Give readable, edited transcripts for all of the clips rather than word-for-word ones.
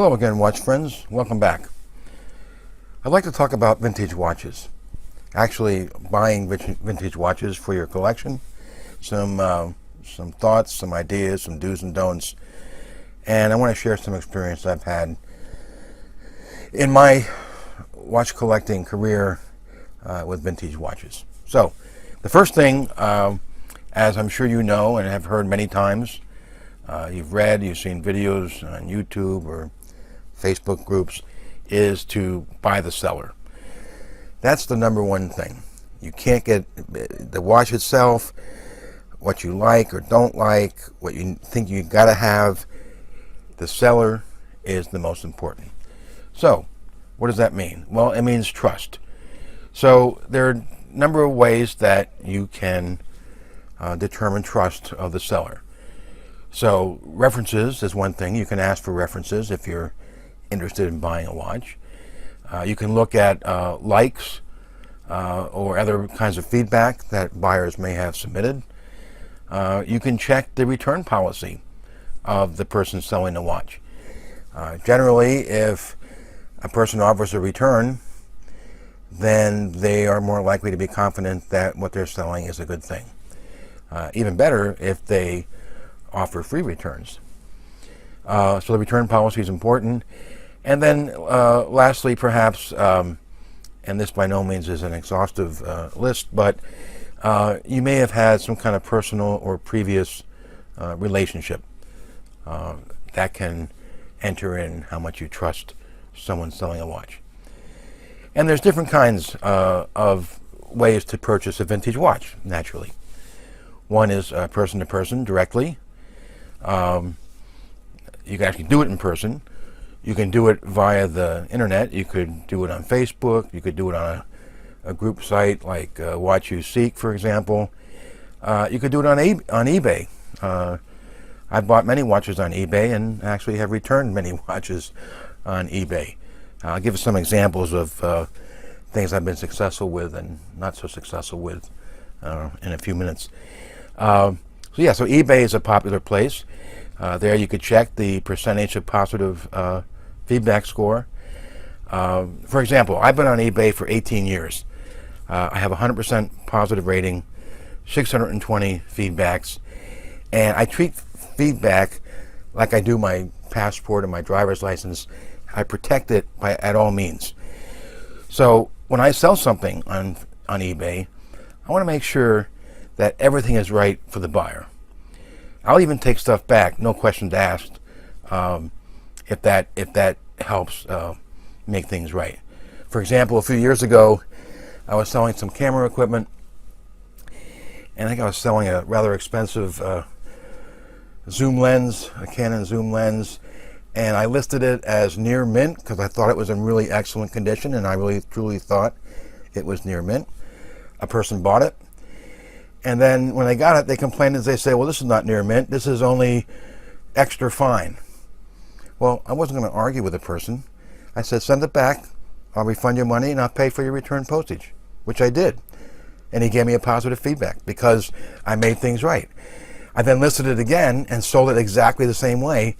Hello again, watch friends. Welcome back. I'd like to talk about vintage watches. Actually, buying vintage watches for your collection. Some thoughts, some ideas, some do's and don'ts. And I want to share some experience I've had in my watch collecting career with vintage watches. So, the first thing, as I'm sure you know and have heard many times, you've read, you've seen videos on YouTube or Facebook groups, is to buy the seller. That's the number one thing. You can't get the watch itself, what you like or don't like, what you think you gotta have. The seller is the most important. So, what does that mean? Well, it means trust. So, there are a number of ways that you can determine trust of the seller. So, references is one thing. You can ask for references if you're interested in buying a watch. You can look at likes or other kinds of feedback that buyers may have submitted. You can check the return policy of the person selling the watch. Generally, if a person offers a return, then they are more likely to be confident that what they're selling is a good thing. Even better if they offer free returns. So the return policy is important. And then lastly, perhaps, and this by no means is an exhaustive list, but you may have had some kind of personal or previous relationship that can enter in how much you trust someone selling a watch. And there's different kinds of ways to purchase a vintage watch, naturally. One is person to person, directly. You can actually do it in person. You can do it via the internet. You could do it on Facebook. You could do it on a group site like Watch You Seek, for example. You could do it on eBay. I've bought many watches on eBay and actually have returned many watches on eBay. I'll give you some examples of things I've been successful with and not so successful with in a few minutes. So eBay is a popular place. There you could check the percentage of positive feedback score. For example, I've been on eBay for 18 years. I have 100% positive rating, 620 feedbacks, and I treat feedback like I do my passport and my driver's license. I protect it at all means. So when I sell something on eBay, I want to make sure that everything is right for the buyer. I'll even take stuff back, no questions asked, if that helps make things right. For example, a few years ago, I was selling some camera equipment, and I think I was selling a rather expensive zoom lens, a Canon zoom lens, and I listed it as near mint because I thought it was in really excellent condition, and I really truly thought it was near mint. A person bought it. And then when they got it, they complained as they say, well, this is not near mint. This is only extra fine. Well, I wasn't going to argue with the person. I said, send it back. I'll refund your money and I'll pay for your return postage, which I did. And he gave me a positive feedback because I made things right. I then listed it again and sold it exactly the same way.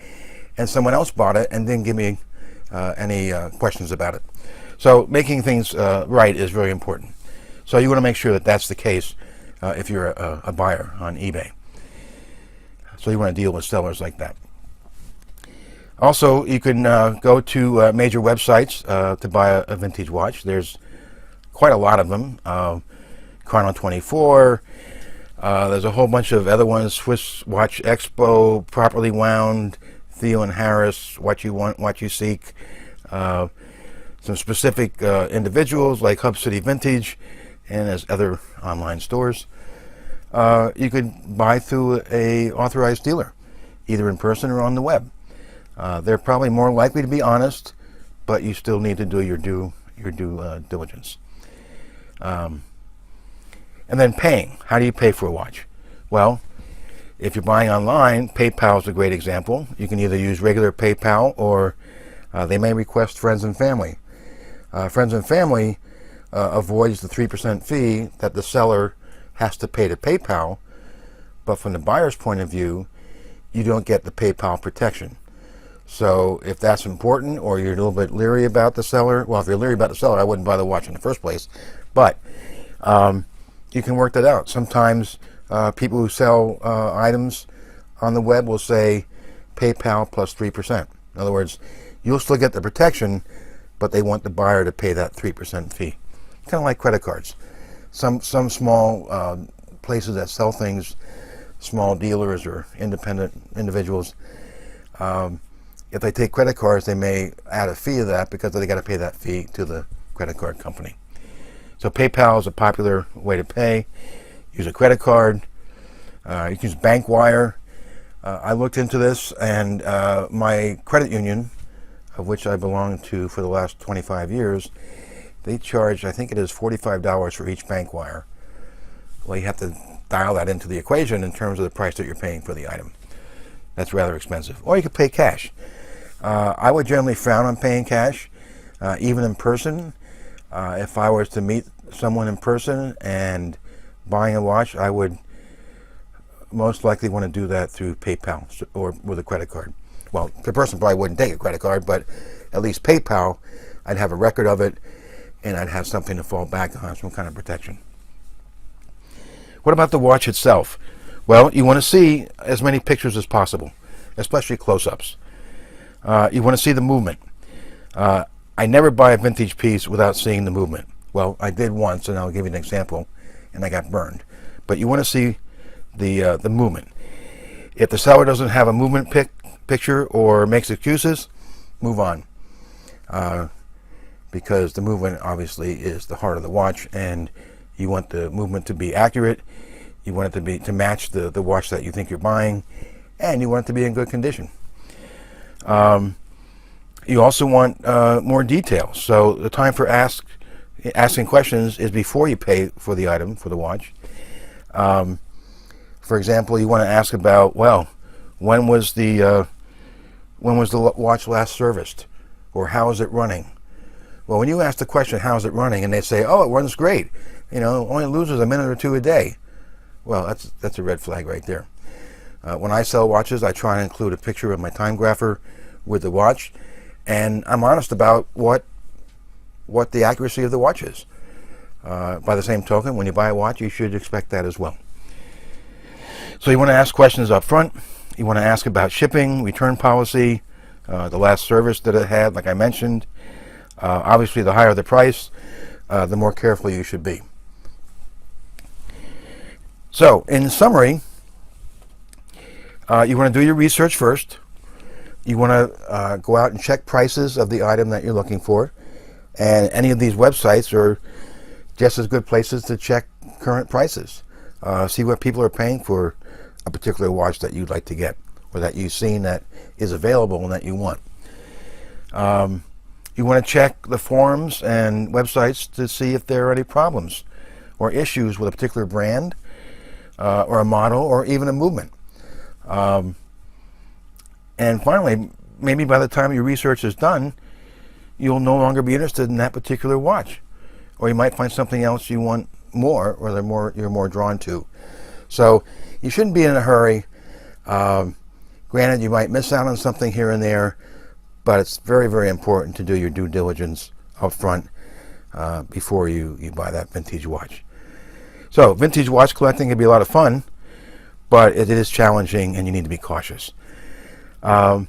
And someone else bought it and didn't give me any questions about it. So making things right is very important. So you want to make sure that that's the case if you're a buyer on eBay. So you want to deal with sellers like that. Also, you can go to major websites to buy a vintage watch. There's quite a lot of them. Chrono 24. There's a whole bunch of other ones. Swiss Watch Expo, Properly Wound, Theo and Harris, What You Want, What You Seek. Some specific individuals like Hub City Vintage, and there's other online stores. You could buy through a authorized dealer, either in person or on the web. They're probably more likely to be honest, but you still need to do your due diligence. And then paying. How do you pay for a watch? Well, if you're buying online, PayPal is a great example. You can either use regular PayPal or they may request friends and family. Friends and family avoids the 3% fee that the seller has to pay to PayPal, but from the buyer's point of view, you don't get the PayPal protection. So if that's important, or you're a little bit leery about the seller, well, if you're leery about the seller, I wouldn't buy the watch in the first place. But you can work that out. Sometimes people who sell items on the web will say PayPal plus 3%. In other words, you'll still get the protection, but they want the buyer to pay that 3% fee. Kind of like credit cards. Some small places that sell things, small dealers or independent individuals, if they take credit cards, they may add a fee to that because they got to pay that fee to the credit card company. So PayPal is a popular way to pay. Use a credit card. You can use bank wire. I looked into this, and my credit union, of which I belong to for the last 25 years, they charge, I think it is $45 for each bank wire. Well, you have to dial that into the equation in terms of the price that you're paying for the item. That's rather expensive. Or you could pay cash. I would generally frown on paying cash, even in person. If I was to meet someone in person and buying a watch, I would most likely want to do that through PayPal or with a credit card. Well, the person probably wouldn't take a credit card, but at least PayPal, I'd have a record of it, and I'd have something to fall back on, some kind of protection. What about the watch itself? Well, you want to see as many pictures as possible, especially close-ups. You want to see the movement. I never buy a vintage piece without seeing the movement. Well, I did once, and I'll give you an example, and I got burned. But you want to see the movement. If the seller doesn't have a movement picture or makes excuses, move on. Because the movement obviously is the heart of the watch, and you want the movement to be accurate. You want it to match the watch that you think you're buying, and you want it to be in good condition. You also want more details. So the time for asking questions is before you pay for the item, for the watch. For example, you want to ask about, well, when was the watch last serviced, or how is it running? Well, when you ask the question, how is it running, and they say, oh, it runs great, only loses a minute or two a day, well, that's a red flag right there. When I sell watches, I try and include a picture of my time grapher with the watch, and I'm honest about what the accuracy of the watch is. By the same token, when you buy a watch, you should expect that as well. So you want to ask questions up front. You want to ask about shipping, return policy, the last service that it had, like I mentioned. Obviously, the higher the price, the more careful you should be. So, in summary, you want to do your research first. You want to go out and check prices of the item that you're looking for. And any of these websites are just as good places to check current prices. See what people are paying for a particular watch that you'd like to get, or that you've seen that is available and that you want. You want to check the forums and websites to see if there are any problems or issues with a particular brand, or a model, or even a movement. And finally, maybe by the time your research is done, you'll no longer be interested in that particular watch, or you might find something else you want more, or you're more drawn to. So you shouldn't be in a hurry. Granted, you might miss out on something here and there, but it's very, very important to do your due diligence up front before you buy that vintage watch. So vintage watch collecting can be a lot of fun, but it is challenging, and you need to be cautious. The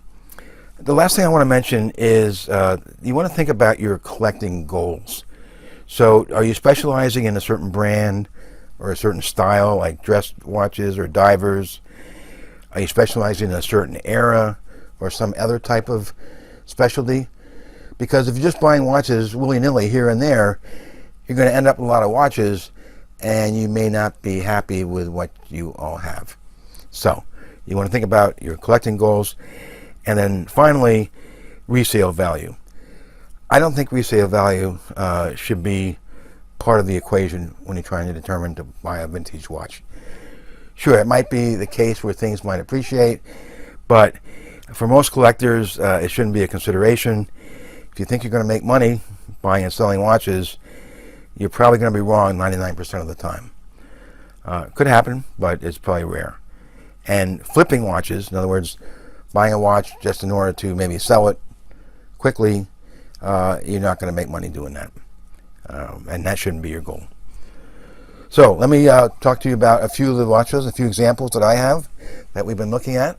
last thing I want to mention is you want to think about your collecting goals. So are you specializing in a certain brand or a certain style, like dress watches or divers? Are you specializing in a certain era or some other type of specialty? Because if you're just buying watches willy-nilly here and there, you're going to end up with a lot of watches, and you may not be happy with what you all have. So you want to think about your collecting goals. And then finally, resale value. I don't think resale value should be part of the equation when you're trying to determine to buy a vintage watch. Sure, it might be the case where things might appreciate, but for most collectors, it shouldn't be a consideration. If you think you're going to make money buying and selling watches, you're probably going to be wrong 99% of the time. Could happen, but it's probably rare. And flipping watches, in other words, buying a watch just in order to maybe sell it quickly, you're not going to make money doing that. And that shouldn't be your goal. So let me talk to you about a few of the watches, a few examples that I have that we've been looking at.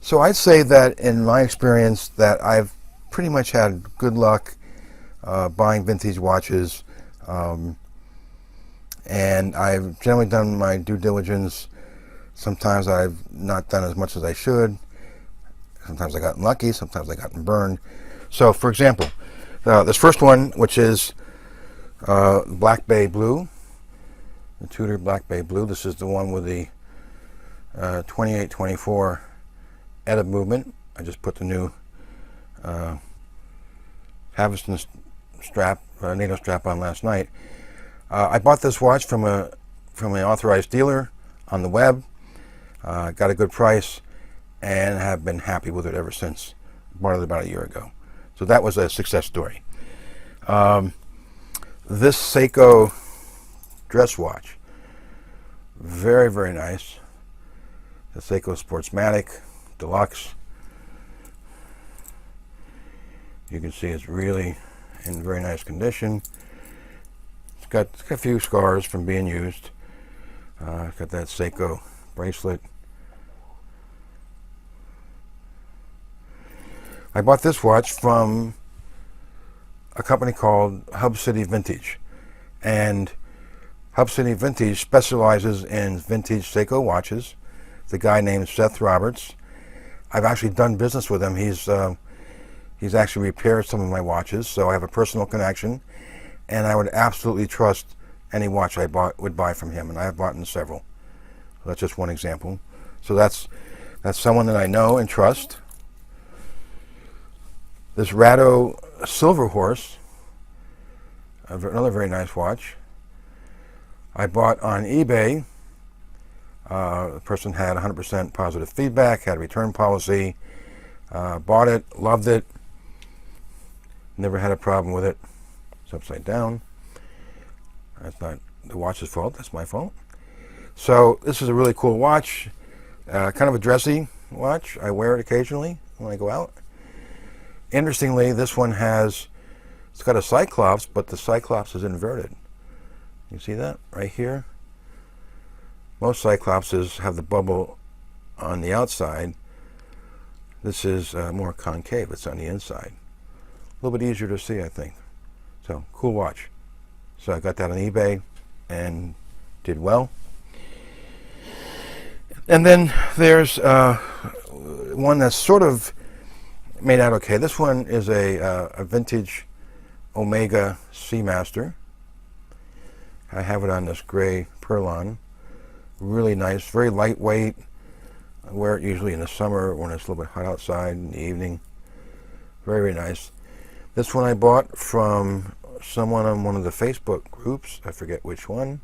So I'd say that in my experience that I've pretty much had good luck buying vintage watches, and I've generally done my due diligence. Sometimes I've not done as much as I should. Sometimes I gotten lucky, sometimes I gotten burned. So for example, this first one, which is Black Bay Blue, the Tudor Black Bay Blue. This is the one with the 28-24 edit movement. I just put the new Havison strap, NATO strap on last night. I bought this watch from an authorized dealer on the web. Got a good price and have been happy with it ever since. Bought it about a year ago. So that was a success story. This Seiko dress watch, very, very nice. The Seiko Sportsmatic Deluxe. You can see it's really in very nice condition. It's got a few scars from being used. It's got that Seiko bracelet. I bought this watch from a company called Hub City Vintage, and Hub City Vintage specializes in vintage Seiko watches. The guy named Seth Roberts. I've actually done business with him. He's actually repaired some of my watches, so I have a personal connection, and I would absolutely trust any watch I would buy from him, and I have bought in several. So that's just one example. So that's someone that I know and trust. This Rado Silver Horse, another very nice watch, I bought on eBay. The person had 100% positive feedback, had a return policy, bought it, loved it, never had a problem with it. It's upside down. That's not the watch's fault, that's my fault. So this is a really cool watch, kind of a dressy watch. I wear it occasionally when I go out. Interestingly, this one it's got a Cyclops, but the Cyclops is inverted. You see that right here? Most Cyclopses have the bubble on the outside. This is more concave. It's on the inside. A little bit easier to see, I think. So, cool watch. So I got that on eBay and did well. And then there's one that's sort of made out okay. This one is a vintage Omega Seamaster. I have it on this gray Perlon. Really nice, very lightweight. I wear it usually in the summer when it's a little bit hot outside in the evening. Very, very nice. This one I bought from someone on one of the Facebook groups. I forget which one.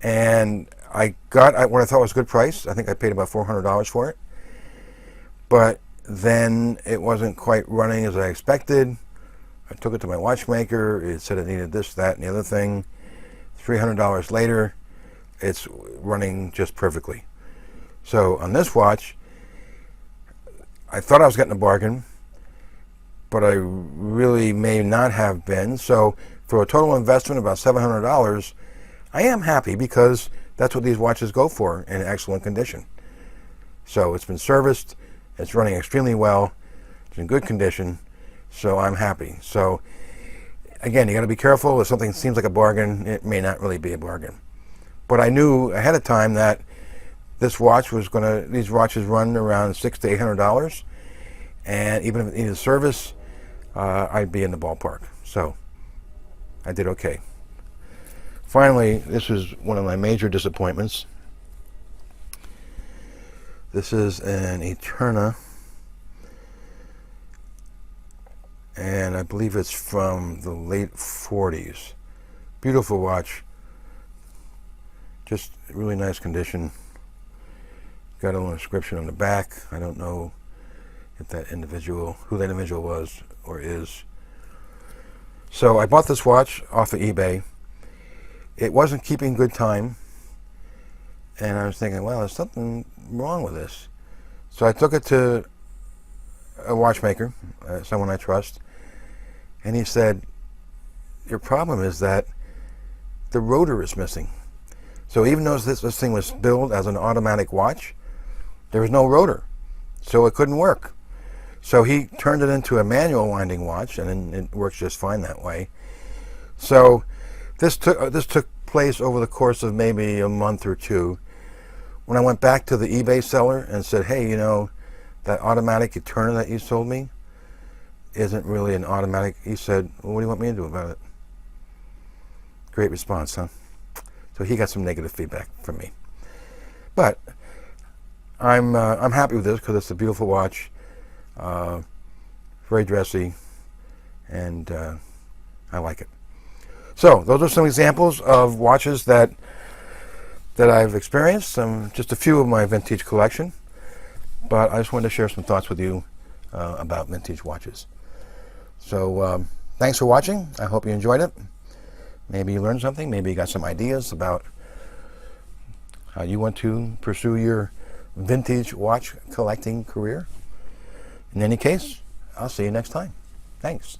And I got what I thought was a good price. I think I paid about $400 for it. But then it wasn't quite running as I expected. I took it to my watchmaker. It said it needed this, that, and the other thing. $300 later, it's running just perfectly. So on this watch, I thought I was getting a bargain, but I really may not have been. So for a total investment of about $700, I am happy because that's what these watches go for in excellent condition. So it's been serviced, it's running extremely well, it's in good condition, so I'm happy. So again, you got to be careful. If something seems like a bargain, it may not really be a bargain. But I knew ahead of time that these watches run around $600 to $800, and even if it needed service, I'd be in the ballpark. So I did okay. Finally, this is one of my major disappointments. This is an Eterna, and I believe it's from the late 40s. Beautiful watch. Just really nice condition. Got a little inscription on the back. I don't know if who that individual was or is. So I bought this watch off of eBay. It wasn't keeping good time, And I was thinking, well, there's something wrong with this. So I took it to a watchmaker, someone I trust, and he said, your problem is that the rotor is missing. So even though this thing was billed as an automatic watch, there was no rotor, so it couldn't work. So he turned it into a manual winding watch, and it works just fine that way. So this took place over the course of maybe a month or two. When I went back to the eBay seller and said, hey, you know, that automatic turner that you sold me isn't really an automatic, he said, well, what do you want me to do about it? Great response, huh? So he got some negative feedback from me. But I'm happy with this because it's a beautiful watch, very dressy, and I like it. So those are some examples of watches that I've experienced. Just a few of my vintage collection, but I just wanted to share some thoughts with you about vintage watches. So thanks for watching. I hope you enjoyed it. Maybe you learned something. Maybe you got some ideas about how you want to pursue your vintage watch collecting career. In any case, I'll see you next time. Thanks.